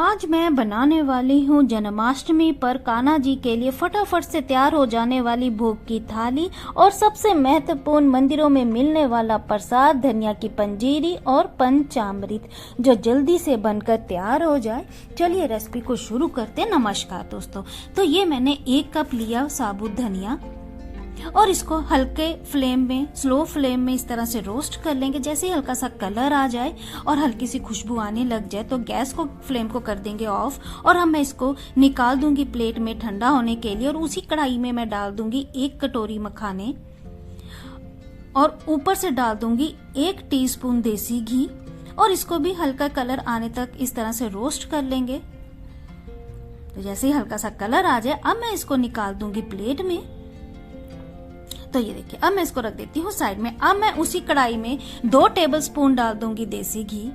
आज मैं बनाने वाली हूँ जन्माष्टमी पर कान्हा जी के लिए फटाफट से तैयार हो जाने वाली भोग की थाली और सबसे महत्वपूर्ण मंदिरों में मिलने वाला प्रसाद धनिया की पंजीरी और पंचामृत जो जल्दी से बनकर तैयार हो जाए। चलिए रेसिपी को शुरू करते हैं। नमस्कार दोस्तों, तो ये मैंने 1 कप लिया साबुत धनिया और इसको हल्के फ्लेम में, स्लो फ्लेम में इस तरह से रोस्ट कर लेंगे। जैसे ही हल्का सा कलर आ जाए और हल्की सी खुशबू आने लग जाए तो गैस को, फ्लेम को कर देंगे ऑफ और मैं इसको निकाल दूंगी प्लेट में ठंडा होने के लिए। और उसी कढ़ाई में मैं डाल दूंगी 1 कटोरी मखाने और ऊपर से डाल दूंगी 1 टीस्पून देसी घी और इसको भी हल्का कलर आने तक इस तरह से रोस्ट कर लेंगे। तो जैसे ही हल्का सा कलर आ जाए अब मैं इसको निकाल दूंगी प्लेट में। तो ये देखिए, अब मैं इसको रख देती हूँ साइड में। अब मैं उसी कढ़ाई में 2 टेबलस्पून डाल दूंगी देसी घी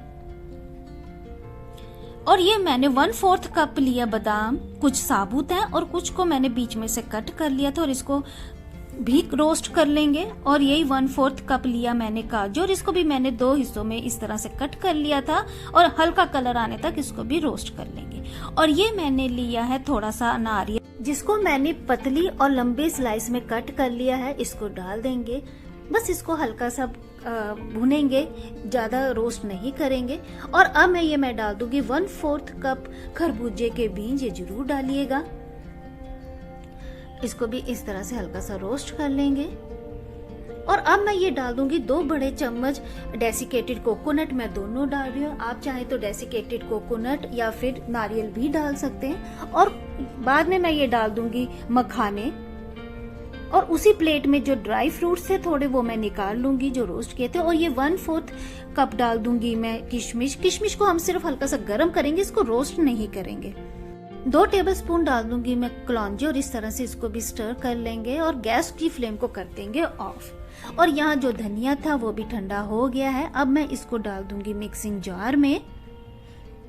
और ये मैंने 1/4 कप लिया बादाम। कुछ साबुत है और कुछ को मैंने बीच में से कट कर लिया था और इसको भी रोस्ट कर लेंगे। और यही 1/4 कप लिया मैंने काजू और इसको भी मैंने 2 हिस्सों में इस तरह से कट कर लिया था और हल्का कलर आने तक इसको भी रोस्ट कर लेंगे। और ये मैंने लिया है थोड़ा सा नारियल, जिसको मैंने पतली और लंबी स्लाइस में कट कर लिया है। इसको डाल देंगे, बस इसको हल्का सा भुनेंगे, ज्यादा रोस्ट नहीं करेंगे। और अब मैं डाल दूंगी 1/4 कप खरबूजे के बीज, ये जरूर डालिएगा। इसको भी इस तरह से हल्का सा रोस्ट कर लेंगे। और अब मैं ये डाल दूंगी 2 बड़े चम्मच डेसिकेटेड कोकोनट, मैं दोनों डाल रही हूँ। आप चाहे तो डेसिकेटेड कोकोनट या फिर नारियल भी डाल सकते हैं। और बाद में मैं ये डाल दूंगी मखाने और उसी प्लेट में जो ड्राई फ्रूट्स थे थोड़े वो मैं निकाल लूंगी जो रोस्ट किए थे। और ये 1/4 कप डाल दूंगी मैं किशमिश। किशमिश को हम सिर्फ हल्का सा गर्म करेंगे, इसको रोस्ट नहीं करेंगे। 2 टेबलस्पून डाल दूंगी मैं कलौंजी और इस तरह से इसको भी स्टर कर लेंगे और गैस की फ्लेम को कर देंगे ऑफ। और यहाँ जो धनिया था वो भी ठंडा हो गया है। अब मैं इसको डाल दूंगी मिक्सिंग जार में।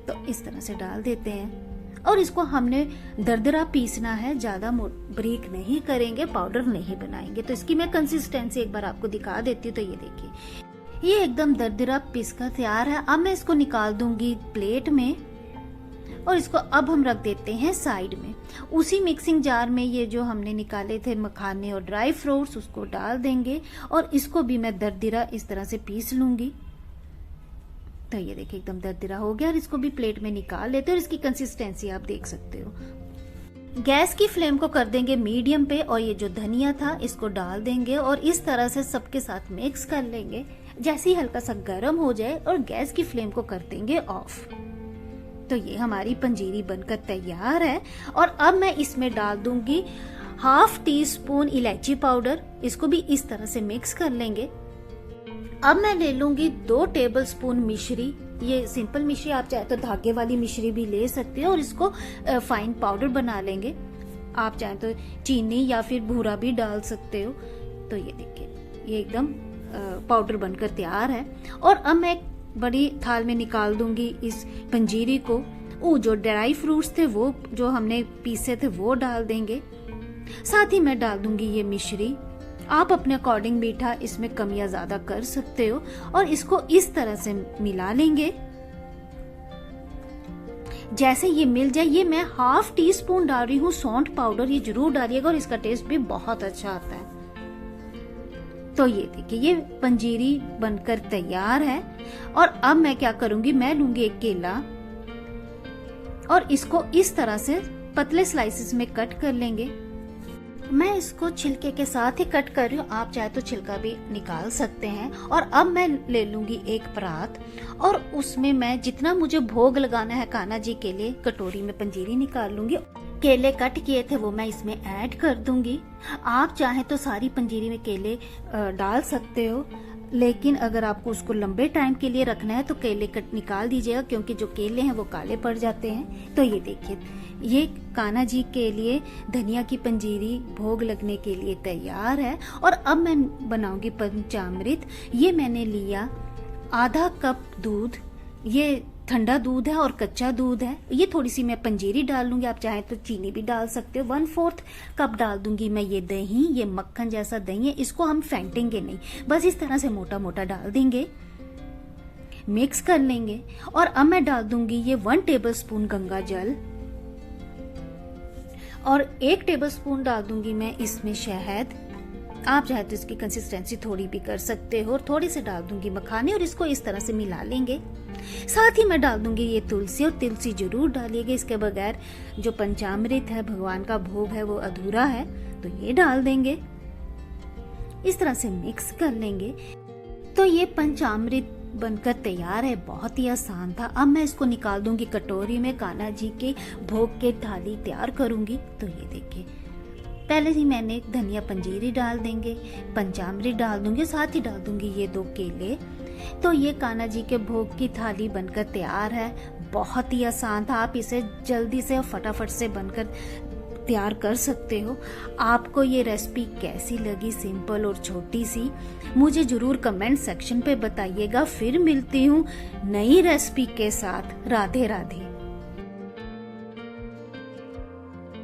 तो इस तरह से डाल देते हैं और इसको हमने दरदरा पीसना है, ज्यादा बारीक नहीं करेंगे, पाउडर नहीं बनाएंगे। तो इसकी मैं कंसिस्टेंसी एक बार आपको दिखा देती हूँ। तो ये देखिए, ये एकदम दरदरा पीस कर तैयार है। अब मैं इसको निकाल दूंगी प्लेट में और इसको अब हम रख देते हैं साइड में। उसी मिक्सिंग जार में ये जो हमने निकाले थे मखाने और ड्राई फ्रूट्स उसको डाल देंगे और इसको भी मैं दरदरा इस तरह से पीस लूंगी। तो ये देखिए एकदम दरदरा हो गया और इसको भी प्लेट में निकाल लेते हैं। और इसकी कंसिस्टेंसी आप देख सकते हो। गैस की फ्लेम को कर देंगे मीडियम पे और ये जो धनिया था इसको डाल देंगे और इस तरह से सबके साथ मिक्स कर लेंगे। जैसे ही हल्का सा गर्म हो जाए और गैस की फ्लेम को कर देंगे ऑफ। तो ये हमारी पंजीरी बनकर तैयार है। और अब मैं इसमें डाल दूंगी 1/2 टीस्पून इलायची पाउडर। इसको भी इस तरह से मिक्स कर लेंगे। अब मैं ले लूंगी 2 टेबलस्पून मिश्री। ये सिंपल मिश्री, आप चाहे तो धागे वाली मिश्री भी ले सकते हो और इसको फाइन पाउडर बना लेंगे। आप चाहे तो चीनी या फिर भूरा भी डाल सकते हो। तो ये देखिए, ये एकदम पाउडर बनकर तैयार है। और अब मैं बड़ी थाल में निकाल दूंगी इस पंजीरी को। जो ड्राई फ्रूट्स थे वो जो हमने पीसे थे वो डाल देंगे। साथ ही मैं डाल दूंगी ये मिश्री। आप अपने अकॉर्डिंग मीठा इसमें कम या ज्यादा कर सकते हो। और इसको इस तरह से मिला लेंगे। जैसे ये मिल जाए, ये मैं 1/2 टीस्पून डाल रही हूँ सौंठ पाउडर, ये जरूर डालिएगा और इसका टेस्ट भी बहुत अच्छा आता है। तो ये देखिए, ये पंजीरी बनकर तैयार है। और अब मैं क्या करूंगी, मैं लूंगी 1 केला और इसको इस तरह से पतले स्लाइसेस में कट कर लेंगे। मैं इसको छिलके के साथ ही कट कर रही हूँ, आप चाहे तो छिलका भी निकाल सकते हैं। और अब मैं ले लूंगी 1 परात और उसमें मैं जितना मुझे भोग लगाना है कान्हा जी के लिए, कटोरी में पंजीरी निकाल लूंगी। केले कट किए थे वो मैं इसमें ऐड कर दूंगी। आप चाहे तो सारी पंजीरी में केले डाल सकते हो, लेकिन अगर आपको उसको लंबे टाइम के लिए रखना है तो केले कट निकाल दीजिएगा, क्योंकि जो केले हैं वो काले पड़ जाते हैं। तो ये देखिए, ये कान्हा जी के लिए धनिया की पंजीरी भोग लगने के लिए तैयार है। और अब मैं बनाऊंगी पंचामृत। ये मैंने लिया आधा कप दूध, ये ठंडा दूध है और कच्चा दूध है। ये थोड़ी सी मैं पंजीरी डाल लूंगी, आप चाहे तो चीनी भी डाल सकते हो। 1/4 कप डाल दूंगी मैं ये दही। ये मक्खन जैसा दही है, इसको हम फेंटेंगे नहीं, बस इस तरह से मोटा मोटा डाल देंगे। मिक्स कर लेंगे। और अब मैं डाल दूंगी ये 1 टेबलस्पून गंगा जल और 1 टेबलस्पून डाल दूंगी मैं इसमें शहद। आप चाहे तो इसकी कंसिस्टेंसी थोड़ी भी कर सकते हो। और थोड़ी सी डाल दूंगी मखाने और इसको इस तरह से मिला लेंगे। साथ ही मैं डाल दूंगी ये तुलसी, और तुलसी जरूर डालिएगा, इसके बगैर जो पंचामृत है, भगवान का भोग है, वो अधूरा है। तो ये डाल देंगे, इस तरह से मिक्स कर लेंगे। तो ये पंचामृत बनकर तैयार है। बहुत ही आसान था। अब मैं इसको निकाल दूंगी कटोरी में, कान्हा जी के भोग के थाली तैयार करूंगी। तो ये देखिए, पहले ही मैंने धनिया पंजीरी डाल देंगे, पंचामृत डाल दूंगी, साथ ही डाल दूंगी ये 2 केले। तो ये कान्हा जी के भोग की थाली बनकर तैयार है। बहुत ही आसान था। आप इसे जल्दी से और फटाफट से बनकर तैयार कर सकते हो। आपको ये रेसिपी कैसी लगी, सिंपल और छोटी सी, मुझे जरूर कमेंट सेक्शन पे बताइएगा। फिर मिलती हूँ नई रेसिपी के साथ। राधे राधे।